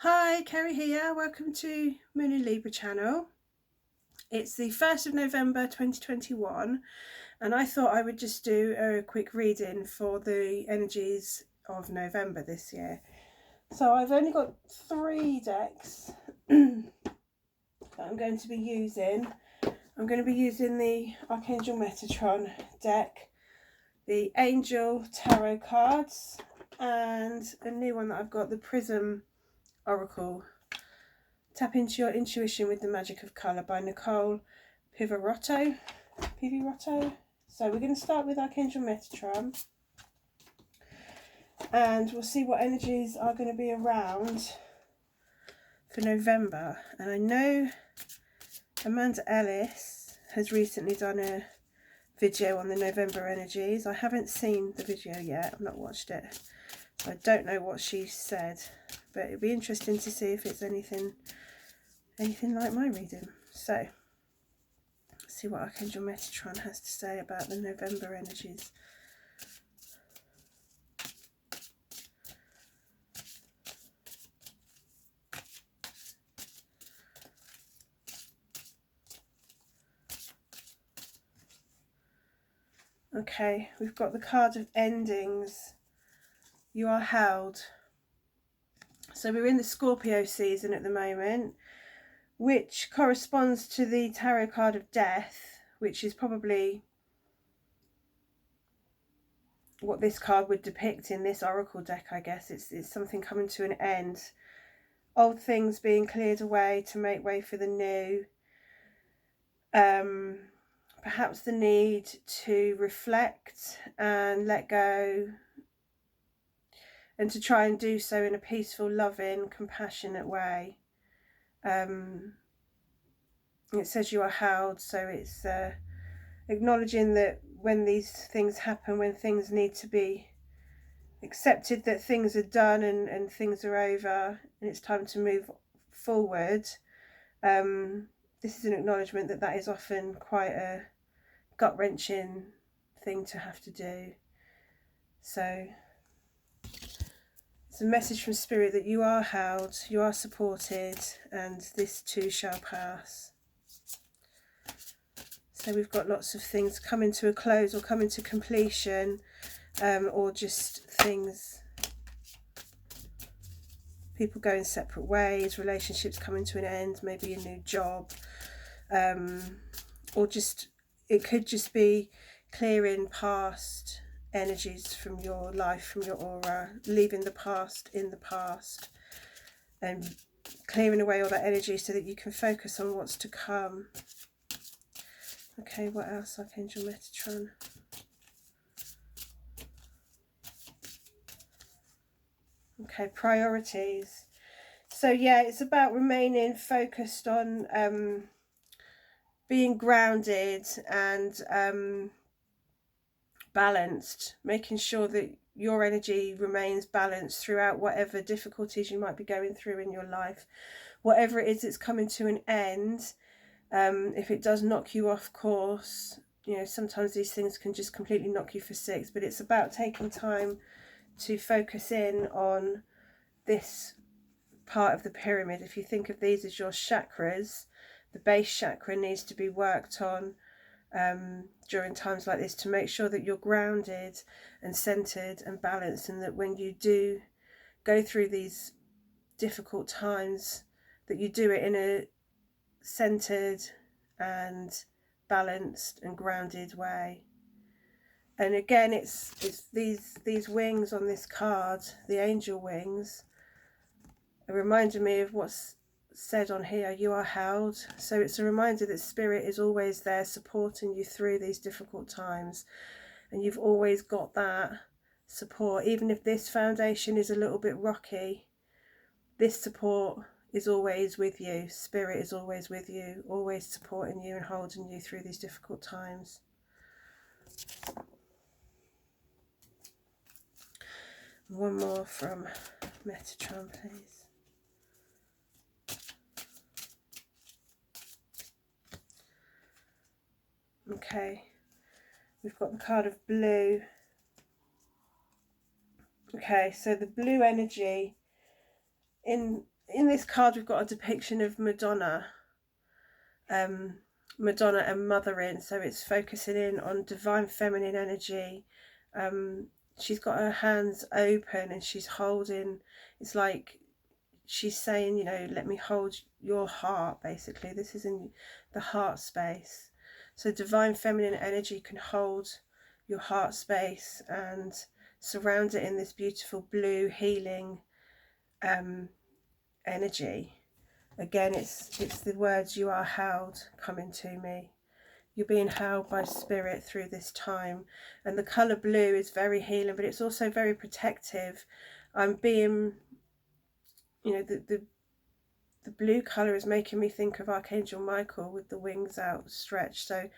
Hi, Kerry here. Welcome to Moon and Libra channel. It's the 1st of November 2021 and I thought I would just do a quick reading for the energies of November this year. So I've only got 3 decks that I'm going to be using. I'm going to be using the Archangel Metatron deck, the Angel Tarot cards, and a new one that I've got, the Prism Oracle. Tap into your intuition with the magic of colour by Nicole Pivirotto. So we're going to start with Archangel Metatron, and we'll see what energies are going to be around for November. And I know Amanda Ellis has recently done a video on the November energies. I haven't seen the video yet, I've not watched it, so I don't know what she said, but it'd be interesting to see if it's anything like my reading. So let's see what Archangel Metatron has to say about the November energies. Okay, we've got the card of endings. You are held. So we're in the Scorpio season at the moment, which corresponds to the tarot card of death, which is probably what this card would depict in this oracle deck, I guess. It's something coming to an end. Old things being cleared away to make way for the new. Perhaps the need to reflect and let go, and to try and do so in a peaceful, loving, compassionate way. It says you are held, so it's acknowledging that when these things happen, when things need to be accepted, that things are done and things are over and it's time to move forward. This is an acknowledgement that that is often quite a gut-wrenching thing to have to do. So it's a message from Spirit that you are held, you are supported, and this too shall pass. So we've got lots of things coming to a close or coming to completion, or just things, people going separate ways, relationships coming to an end, maybe a new job, or just, it could just be clearing past energies from your life, from your aura, leaving the past in the past and clearing away all that energy so that you can focus on what's to come. Okay, what else, Archangel Metatron? Okay, priorities. So yeah, it's about remaining focused on being grounded and balanced, making sure that your energy remains balanced throughout whatever difficulties you might be going through in your life. Whatever it is that's coming to an end, if it does knock you off course, you know, sometimes these things can just completely knock you for six, but it's about taking time to focus in on this part of the pyramid. If you think of these as your chakras, the base chakra needs to be worked on during times like this to make sure that you're grounded and centered and balanced, and that when you do go through these difficult times, that you do it in a centered and balanced and grounded way. And again, it's these wings on this card, the angel wings, are reminding me of what's said on here, you are held. So it's a reminder that Spirit is always there supporting you through these difficult times, and you've always got that support. Even if this foundation is a little bit rocky, this support is always with you. Spirit is always with you, always supporting you and holding you through these difficult times. One more from Metatron, please. Okay, we've got the card of blue. Okay, so the blue energy, in in this card we've got a depiction of Madonna. Madonna and mothering, so it's focusing in on divine feminine energy. She's got her hands open and she's holding, it's like she's saying, you know, let me hold your heart, basically. This is in the heart space. So divine feminine energy can hold your heart space and surround it in this beautiful blue healing energy. Again, it's the words, you are held, coming to me. You're being held by spirit through this time. And the colour blue is very healing, but it's also very protective. I'm being, you know, the blue colour is making me think of Archangel Michael with the wings outstretched. So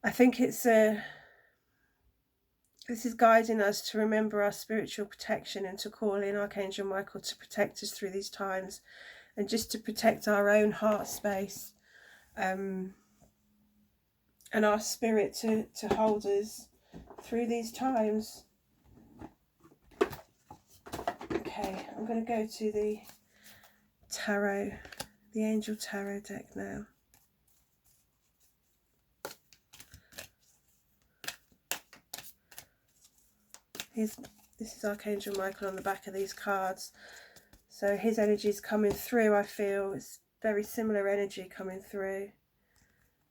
I think it's this is guiding us to remember our spiritual protection and to call in Archangel Michael to protect us through these times, and just to protect our own heart space, and our spirit to hold us through these times. Okay, I'm going to go to the tarot, the Angel Tarot deck now. This is Archangel Michael on the back of these cards. So his energy is coming through, I feel. It's very similar energy coming through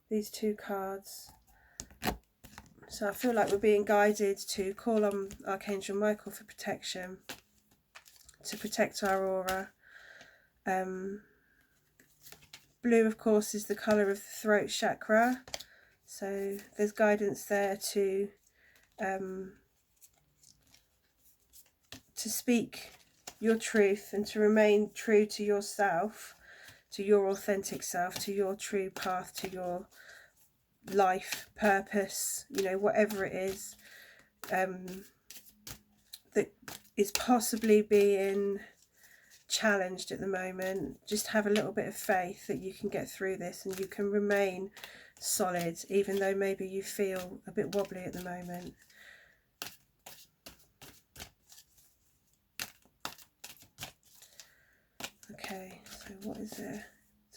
these two cards. So I feel like we're being guided to call on Archangel Michael for protection, to protect our aura. Blue, of course, is the colour of the throat chakra. So there's guidance there to speak your truth and to remain true to yourself, to your authentic self, to your true path, to your life purpose, you know, whatever it is that is possibly being challenged at the moment. Just have a little bit of faith that you can get through this and you can remain solid, even though maybe you feel a bit wobbly at the moment. Okay, so what is there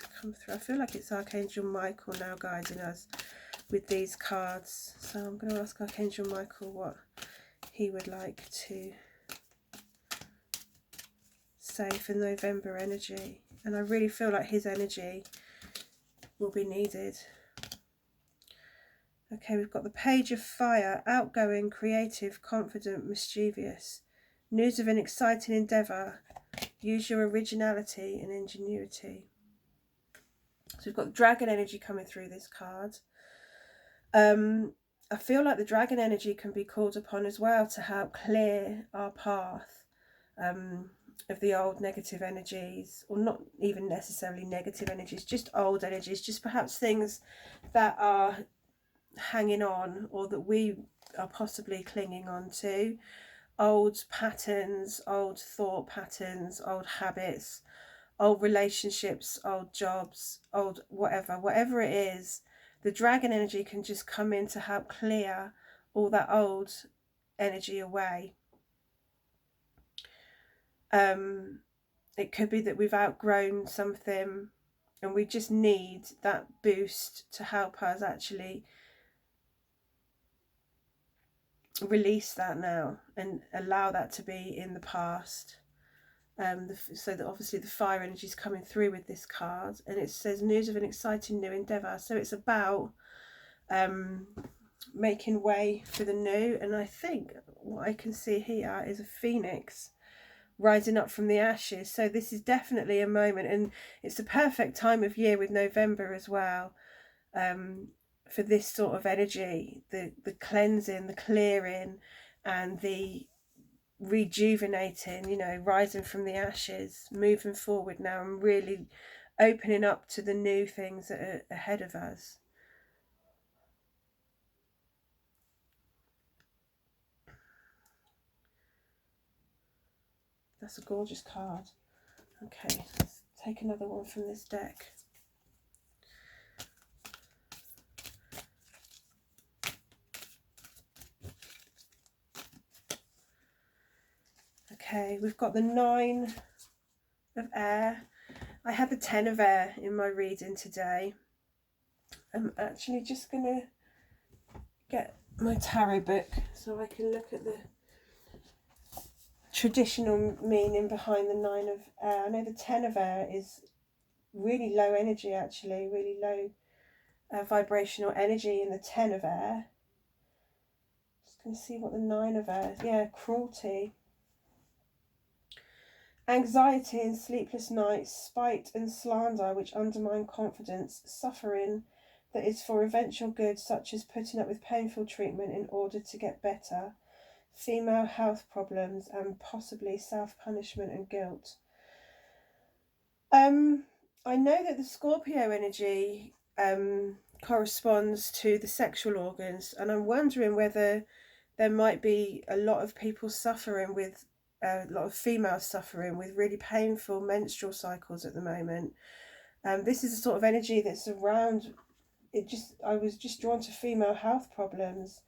to come through? I feel like it's Archangel Michael now guiding us with these cards. So I'm going to ask Archangel Michael what he would like to say for November energy. And I really feel like his energy will be needed. Okay, we've got the Page of Fire, outgoing, creative, confident, mischievous. News of an exciting endeavour. Use your originality and ingenuity. So we've got dragon energy coming through this card. I feel like the dragon energy can be called upon as well to help clear our path of the old negative energies, or not even necessarily negative energies, just old energies, just perhaps things that are hanging on or that we are possibly clinging on to. Old patterns, old thought patterns, old habits, old relationships, old jobs, old whatever it is. The dragon energy can just come in to help clear all that old energy away. It could be that we've outgrown something and we just need that boost to help us actually release that now and allow that to be in the past. So that obviously the fire energy is coming through with this card, and it says news of an exciting new endeavour. So it's about making way for the new, and I think what I can see here is a phoenix rising up from the ashes. So this is definitely a moment, and it's a perfect time of year with November as well, for this sort of energy, the cleansing, the clearing, and the rejuvenating, you know, rising from the ashes, moving forward now and really opening up to the new things that are ahead of us. That's a gorgeous card. Okay, let's take another one from this deck. Okay, we've got the 9 of air. I had the 10 of air in my reading today. I'm actually just going to get my tarot book so I can look at the traditional meaning behind the 9 of air. I know the 10 of air is really low energy, actually, really low vibrational energy in the 10 of air. Just going to see what the 9 of air is. Yeah, cruelty. Anxiety and sleepless nights, spite and slander which undermine confidence, suffering that is for eventual good, such as putting up with painful treatment in order to get better, female health problems, and possibly self-punishment and guilt. I know that the Scorpio energy corresponds to the sexual organs, and I'm wondering whether there might be a lot of people suffering with a lot of females suffering with really painful menstrual cycles at the moment. This is a sort of energy that's around it. I was just drawn to female health problems,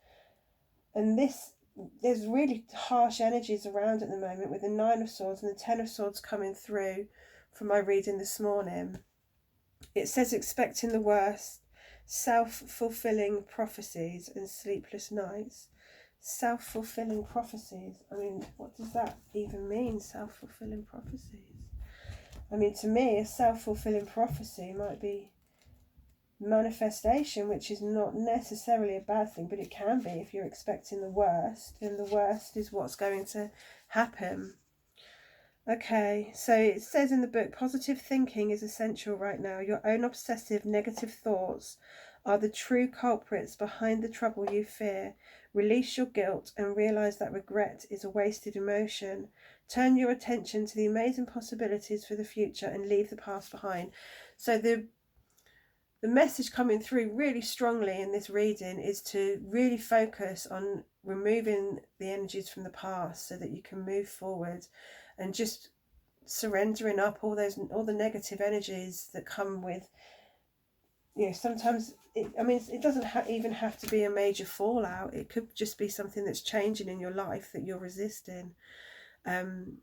and there's really harsh energies around at the moment with the 9 of Swords and the 10 of Swords coming through from my reading this morning. It says expecting the worst, self-fulfilling prophecies and sleepless nights. Self-fulfilling prophecies. I mean, what does that even mean, self-fulfilling prophecies? I mean, to me, a self-fulfilling prophecy might be manifestation, which is not necessarily a bad thing, but it can be. If you're expecting the worst, then the worst is what's going to happen. Okay, so it says in the book, positive thinking is essential right now. Your own obsessive negative thoughts are the true culprits behind the trouble you fear. Release your guilt and realize that regret is a wasted emotion. Turn your attention to the amazing possibilities for the future and leave the past behind. So the message coming through really strongly in this reading is to really focus on removing the energies from the past so that you can move forward, and just surrendering up all the negative energies that come with, you know, sometimes it doesn't even have to be a major fallout. It could just be something that's changing in your life that you're resisting, and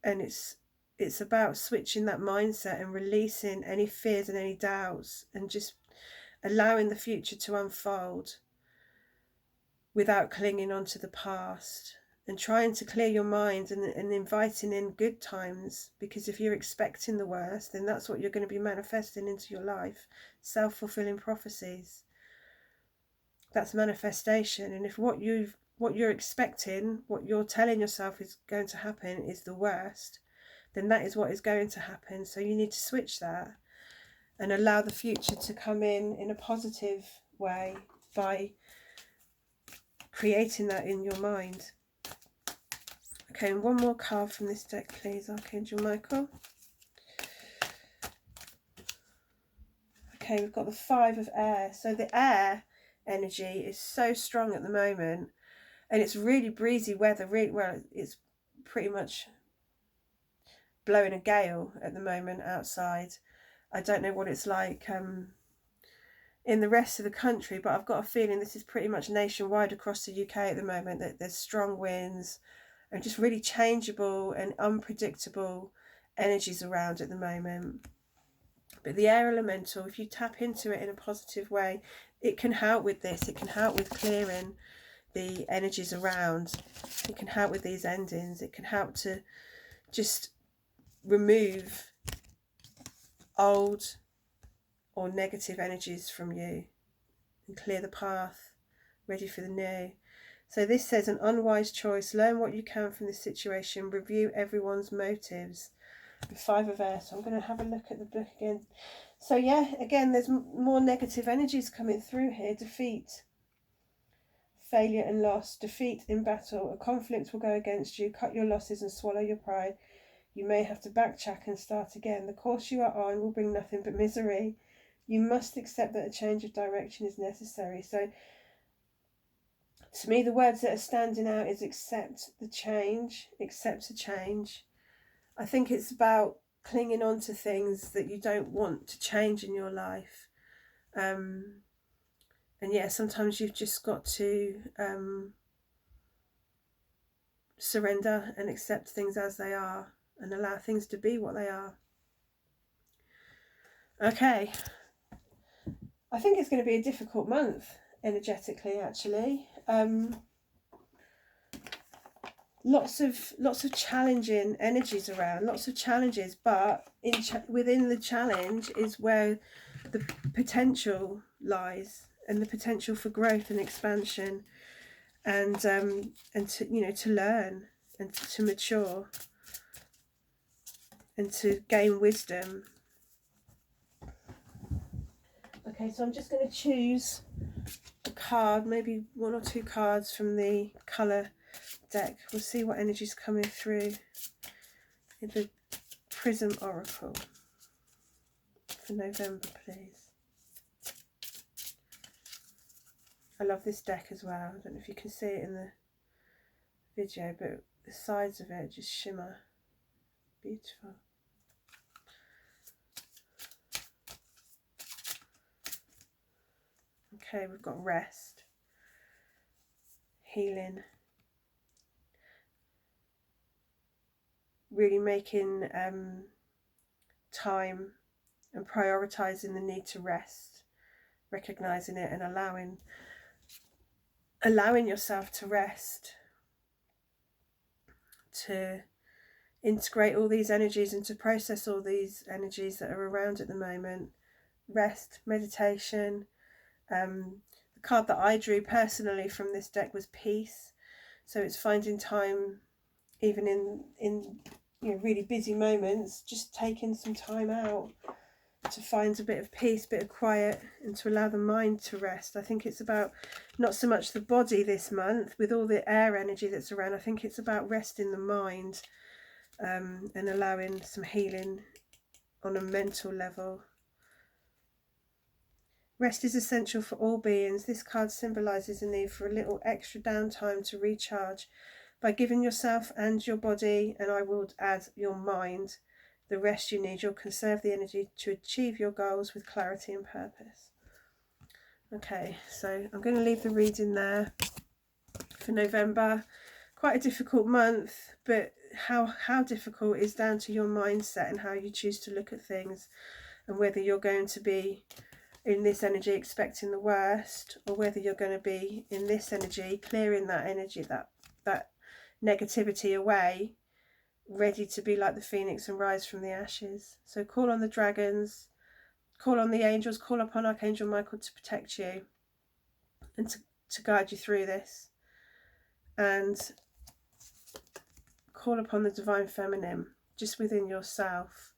it's about switching that mindset and releasing any fears and any doubts and just allowing the future to unfold without clinging on to the past, and trying to clear your mind and inviting in good times, because if you're expecting the worst, then that's what you're going to be manifesting into your life. Self-fulfilling prophecies. That's manifestation. And if what you're expecting, what you're telling yourself is going to happen is the worst, then that is what is going to happen. So you need to switch that and allow the future to come in a positive way by creating that in your mind. Okay, and one more card from this deck, please, Archangel Michael. Okay, we've got the 5 of air. So the air energy is so strong at the moment, and it's really breezy weather. Well, it's pretty much blowing a gale at the moment outside. I don't know what it's like in the rest of the country, but I've got a feeling this is pretty much nationwide across the UK at the moment, that there's strong winds and just really changeable and unpredictable energies around at the moment. But the air elemental, if you tap into it in a positive way, it can help with this. It can help with clearing the energies around. It can help with these endings. It can help to just remove old or negative energies from you and clear the path, ready for the new. So this says an unwise choice. Learn what you can from this situation. Review everyone's motives. The 5 of air. So I'm going to have a look at the book again. So yeah, again, there's more negative energies coming through here. Defeat, failure and loss. Defeat in battle. A conflict will go against you. Cut your losses and swallow your pride. You may have to backtrack and start again. The course you are on will bring nothing but misery. You must accept that a change of direction is necessary. So to me, the words that are standing out is accept the change. Accept the change. I think it's about clinging on to things that you don't want to change in your life. And yeah, sometimes you've just got to surrender and accept things as they are. and allow things to be what they are. Okay, I think it's going to be a difficult month energetically, actually. Lots of challenging energies around, lots of challenges, but within the challenge is where the potential lies, and the potential for growth and expansion, and to, you know, to learn and to mature and to gain wisdom. Okay, so I'm just going to choose a card, maybe one or two cards from the colour deck. We'll see what energy's coming through in the Prism Oracle for November, please. I love this deck as well. I don't know if you can see it in the video, but the sides of it just shimmer. Beautiful. Okay, we've got rest, healing, really making time and prioritising the need to rest, recognising it and allowing yourself to rest, to integrate all these energies and to process all these energies that are around at the moment. Rest, meditation. The card that I drew personally from this deck was peace. So it's finding time, even in you know, really busy moments, just taking some time out to find a bit of peace, a bit of quiet, and to allow the mind to rest. I think it's about not so much the body this month with all the air energy that's around. I think it's about resting the mind, and allowing some healing on a mental level. Rest is essential for all beings. This card symbolises the need for a little extra downtime to recharge by giving yourself and your body, and I will add your mind, the rest you need. You'll conserve the energy to achieve your goals with clarity and purpose. Okay, so I'm going to leave the reading there for November. Quite a difficult month, but how difficult is down to your mindset and how you choose to look at things, and whether you're going to be in this energy expecting the worst, or whether you're going to be in this energy clearing that energy, that negativity away, ready to be like the phoenix and rise from the ashes. So call on the dragons, call on the angels, call upon Archangel Michael to protect you and to guide you through this, and call upon the divine feminine just within yourself,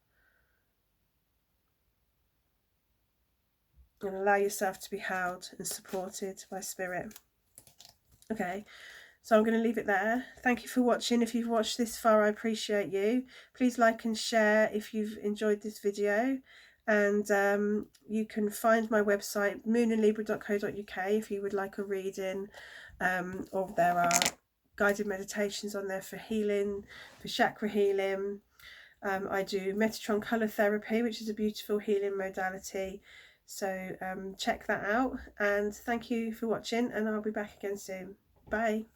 and allow yourself to be held and supported by spirit. Okay, so I'm going to leave it there. Thank you for watching. If you've watched this far, I appreciate you. Please like and share if you've enjoyed this video. And you can find my website, moonandlibra.co.uk, if you would like a reading, or there are guided meditations on there for healing, for chakra healing. I do Metatron colour therapy, which is a beautiful healing modality. So check that out, and thank you for watching, and I'll be back again soon. Bye.